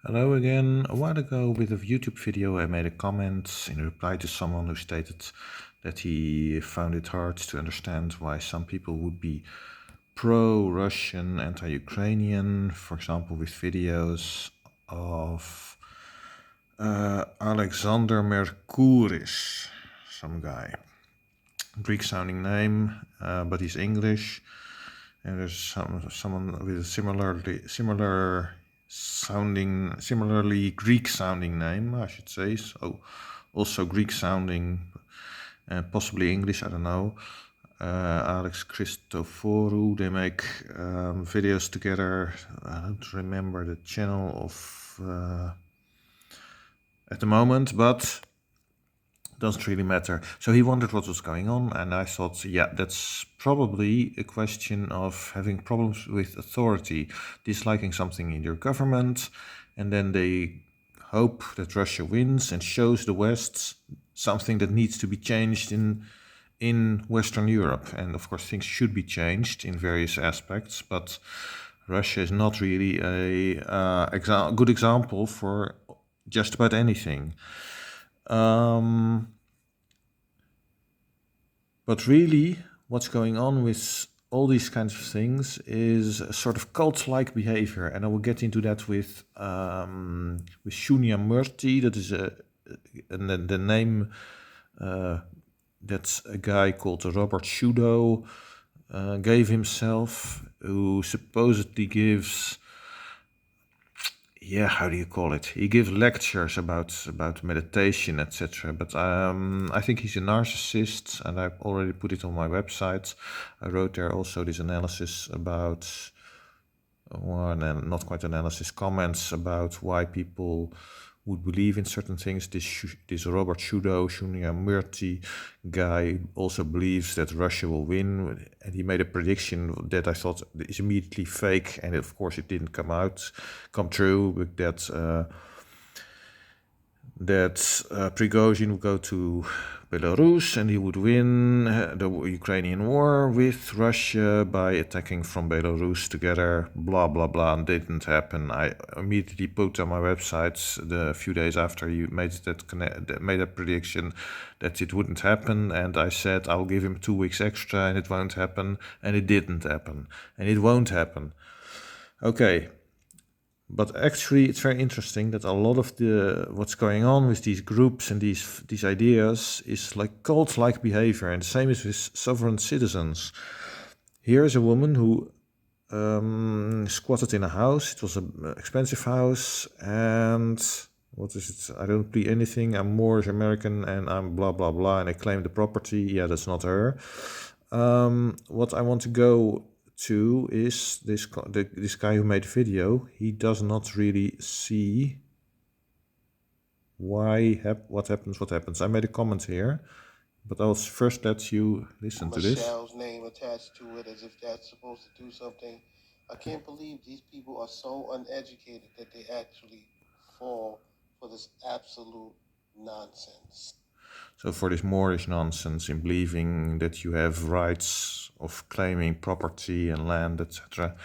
Hello again. A while ago with a YouTube video I made a comment in reply to someone who stated that he found it hard to understand why some people would be pro-Russian, anti-Ukrainian, for example with videos of Alexander Mercouris, some guy. Greek sounding name, but he's English. And there's someone with a similarly Greek sounding name, I should say. So also Greek sounding, possibly English, I don't know. Alex Christoforou. They make videos together. I don't remember the channel of at the moment, but doesn't really matter. So he wondered what was going on, and I thought, yeah, that's probably a question of having problems with authority, disliking something in your government, and then they hope that Russia wins and shows the West something that needs to be changed in Western Europe. And of course, things should be changed in various aspects, but Russia is not really a good example for just about anything. But really, what's going on with all these kinds of things is a sort of cult-like behavior, and I will get into that with Shunya Murthy. That is the name. That's a guy called Robert Shudo gave himself, who supposedly gives, how do you call it? He gives lectures about meditation, etc. But I think he's a narcissist, and I already put it on my website. I wrote there also this analysis about, or not quite analysis, comments about why people would believe in certain things. This Robert Shunya Murthy guy also believes that Russia will win, and he made a prediction that I thought is immediately fake, and of course it didn't come true. But that Prigozhin would go to Belarus and he would win the Ukrainian war with Russia by attacking from Belarus together, blah, blah, blah, and didn't happen. I immediately put on my website a few days after you made that prediction that it wouldn't happen, and I said I'll give him 2 weeks extra and it won't happen, and it didn't happen, and it won't happen. Okay. But actually, it's very interesting that a lot of what's going on with these groups and these ideas is like cult-like behavior, and the same is with sovereign citizens. Here's a woman who squatted in a house. It was an expensive house, and what is it? I don't plead anything. I'm Moorish American, and I'm blah blah blah, and I claim the property. Yeah, that's not her. What I want to go to is this guy who made the video. He does not really see what happens. I made a comment here, but I'll first let you listen to this. Michelle's name attached to it as if that's supposed to do something. I can't believe these people are so uneducated that they actually fall for this absolute nonsense. So for this Moorish nonsense in believing that you have rights of claiming property and land, etc.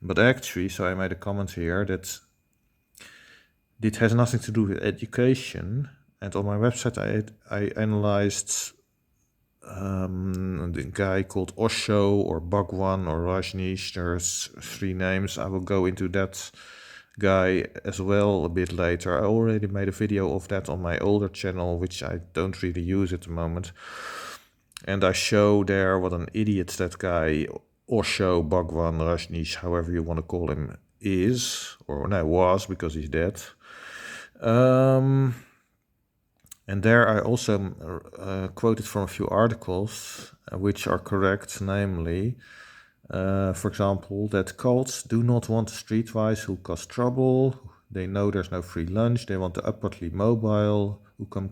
But actually, so I made a comment here that it has nothing to do with education. And on my website, I analyzed the guy called Osho or Bhagwan or Rajneesh. There's 3 names. I will go into that guy as well a bit later. I already made a video of that on my older channel, which I don't really use at the moment. And I show there what an idiot that guy, Osho, Bhagwan, Rajneesh, however you want to call him, is, or no, was, because he's dead. And there I also quoted from a few articles which are correct, namely, for example, that cults do not want streetwise who cause trouble. They know there's no free lunch. They want the upwardly mobile who come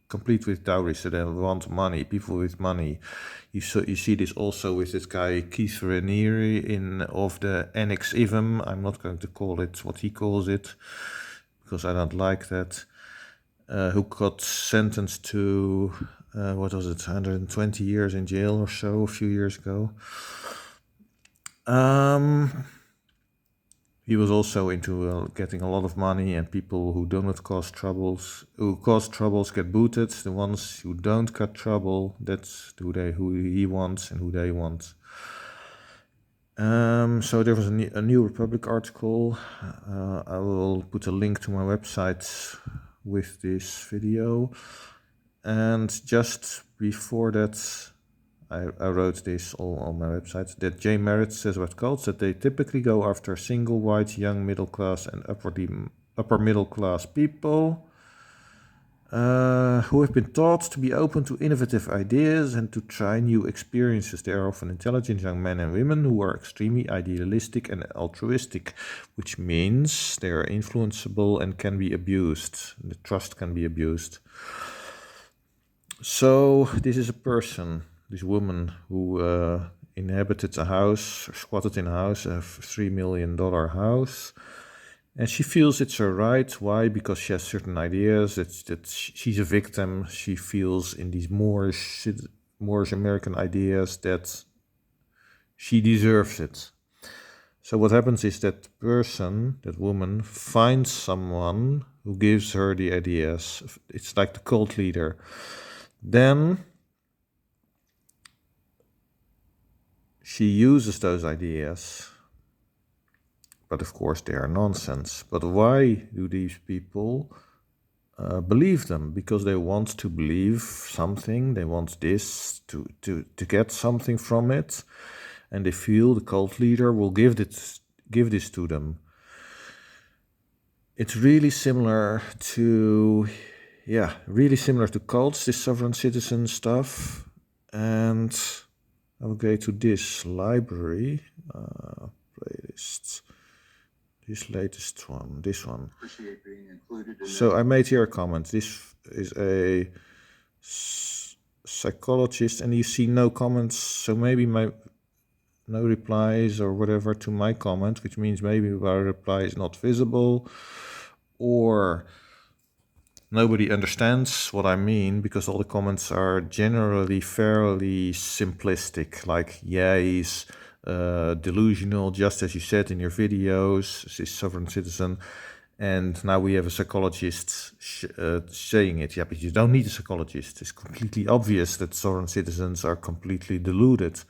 complete with dowries. So they want money, people with money. You see this also with this guy Keith Raniere of the Annex IVM. I'm not going to call it what he calls it because I don't like that. Who got sentenced to, 120 years in jail or so a few years ago. He was also into getting a lot of money, and people who do not cause troubles, get booted. The ones who don't cut trouble, that's who he wants and who they want. So there was a New Republic article. I will put a link to my website with this video. And just before that, I wrote this all on my website, that Jay Merritt says about cults that they typically go after single white, young, middle class and upper middle class people who have been taught to be open to innovative ideas and to try new experiences. They are often intelligent young men and women who are extremely idealistic and altruistic, which means they are influenceable and can be abused. The trust can be abused. So this is a person, this woman who inhabited a house, squatted in a house, a $3 million house. And she feels it's her right. Why? Because she has certain ideas, that she's a victim. She feels in these Moorish American ideas that she deserves it. So what happens is that person, that woman, finds someone who gives her the ideas. It's like the cult leader. Then she uses those ideas, but of course they are nonsense. But why do these people believe them? Because they want to believe something, they want this to get something from it, and they feel the cult leader will give this to them. It's really similar to cults, this sovereign citizen stuff. And I will go to this library playlist, this latest one, this one. Appreciate being included in so I made here a comment. This is a psychologist, and you see no comments, so maybe no replies or whatever to my comment, which means maybe my reply is not visible, or nobody understands what I mean, because all the comments are generally fairly simplistic, like, yeah, he's delusional, just as you said in your videos, this sovereign citizen, and now we have a psychologist saying it. Yeah, but you don't need a psychologist. It's completely obvious that sovereign citizens are completely deluded.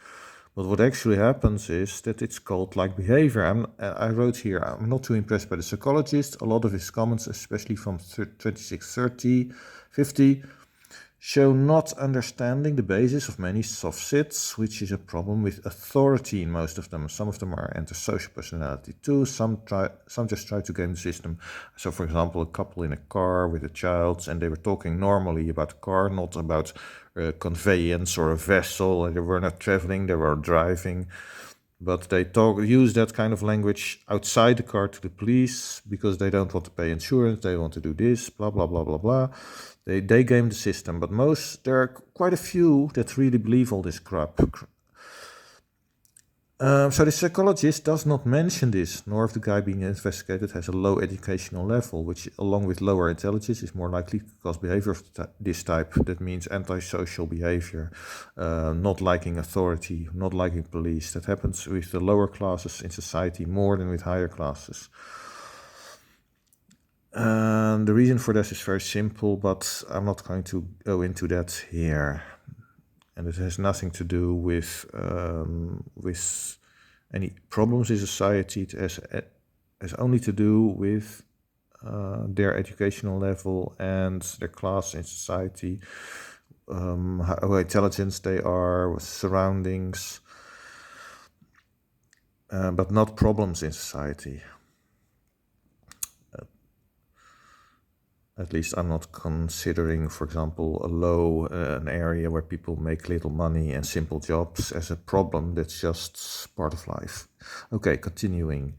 But what actually happens is that it's cult-like behavior. I wrote here, I'm not too impressed by the psychologist. A lot of his comments, especially from 2650, show not understanding the basis of many soft sits, which is a problem with authority in most of them. Some of them are antisocial personality too. Some just try to game the system. So, for example, a couple in a car with a child, and they were talking normally about a car, not about conveyance or a vessel, and they were not traveling, they were driving. But they use that kind of language outside the car to the police because they don't want to pay insurance, they want to do this, blah, blah, blah, blah, blah. They game the system, but there are quite a few that really believe all this crap. So the psychologist does not mention this, nor if the guy being investigated has a low educational level, which along with lower intelligence is more likely to cause behavior of this type. That means antisocial behavior, not liking authority, not liking police. That happens with the lower classes in society more than with higher classes. The reason for this is very simple, but I'm not going to go into that here. And it has nothing to do with any problems in society. It has only to do with their educational level and their class in society, how intelligent they are, with surroundings, but not problems in society. At least I'm not considering, for example, an area where people make little money and simple jobs as a problem. That's just part of life. Okay, continuing.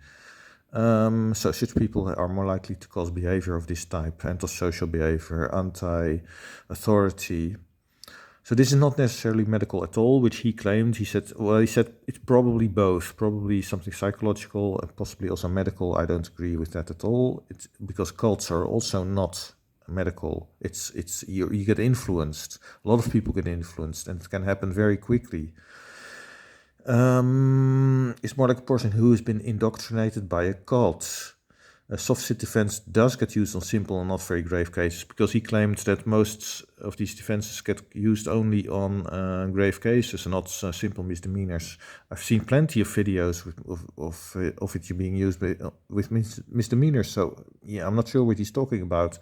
So such people are more likely to cause behavior of this type, antisocial behavior, anti-authority. So this is not necessarily medical at all, which he claimed. He said it's probably both, probably something psychological and possibly also medical. I don't agree with that at all. It's because cults are also not medical. It's you get influenced. A lot of people get influenced, and it can happen very quickly. Is more like a person who has been indoctrinated by a cult. Soft sit defense does get used on simple and not very grave cases, because he claimed that most of these defenses get used only on grave cases and not simple misdemeanors. I've seen plenty of videos of it being used with misdemeanors, so yeah, I'm not sure what he's talking about.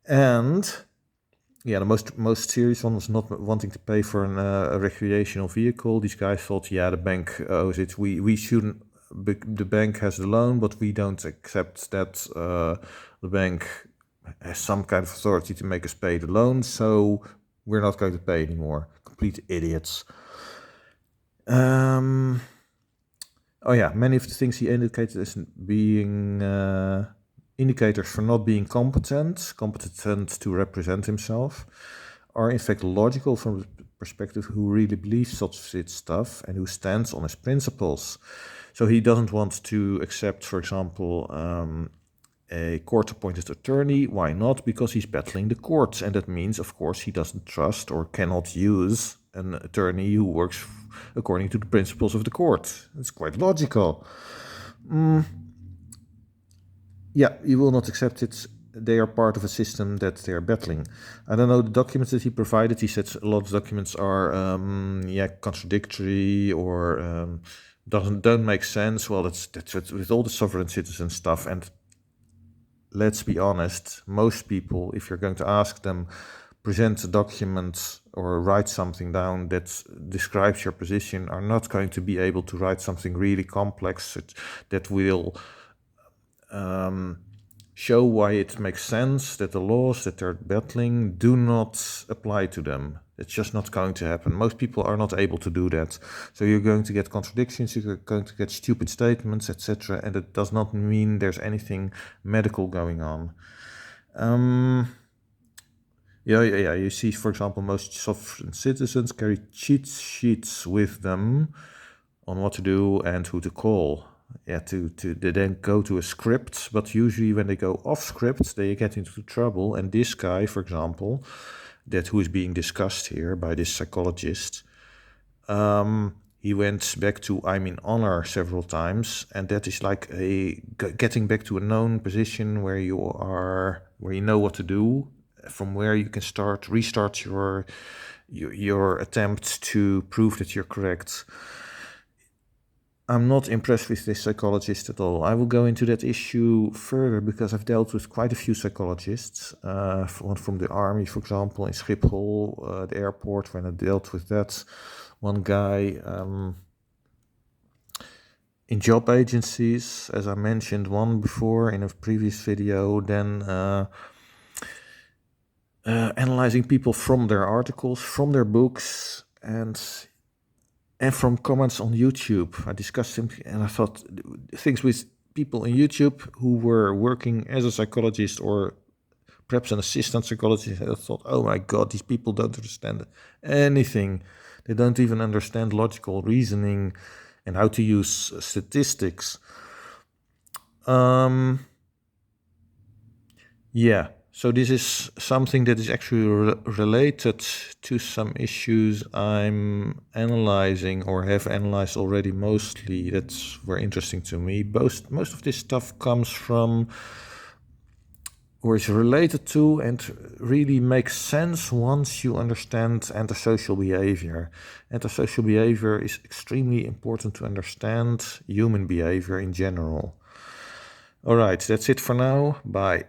And yeah, the most serious one was not wanting to pay for a recreational vehicle. These guys thought, yeah, the bank owes it. We shouldn't. The bank has the loan, but we don't accept that the bank has some kind of authority to make us pay the loan, so we're not going to pay anymore. Complete idiots. Oh yeah, many of the things he indicated as being indicators for not being competent to represent himself, are in fact logical from the perspective who really believes such stuff and who stands on his principles. So he doesn't want to accept, for example, a court-appointed attorney. Why not? Because he's battling the courts, and that means, of course, he doesn't trust or cannot use an attorney who works according to the principles of the court. It's quite logical. Yeah, you will not accept it. They are part of a system that they are battling. I don't know the documents that he provided. He said a lot of documents are contradictory or don't make sense. Well, that's with all the sovereign citizen stuff. And let's be honest, most people, if you're going to ask them, present a document or write something down that describes your position, are not going to be able to write something really complex that will show why it makes sense that the laws that they're battling do not apply to them. It's just not going to happen. Most people are not able to do that. So you're going to get contradictions, you're going to get stupid statements, etc. And it does not mean there's anything medical going on. Yeah. You see, for example, most sovereign citizens carry cheat sheets with them on what to do and who to call. Yeah, they then go to a script, but usually when they go off script, they get into trouble. And this guy, for example, who is being discussed here by this psychologist, he went back to "I'm in honor" several times, and that is like getting back to a known position where you know what to do, from where you can restart your attempt to prove that you're correct. I'm not impressed with this psychologist at all. I will go into that issue further because I've dealt with quite a few psychologists, from the army, for example, in Schiphol, the airport, when I dealt with that one guy, in job agencies, as I mentioned one before in a previous video, then analyzing people from their articles, from their books, and from comments on YouTube. I discussed them, and I thought things with people in YouTube who were working as a psychologist or perhaps an assistant psychologist. I thought, oh my God, these people don't understand anything. They don't even understand logical reasoning and how to use statistics. Yeah. So this is something that is actually related to some issues I'm analyzing or have analyzed already mostly. That's very interesting to me. Most of this stuff comes from or is related to and really makes sense once you understand antisocial behavior. Antisocial behavior is extremely important to understand human behavior in general. All right, that's it for now. Bye.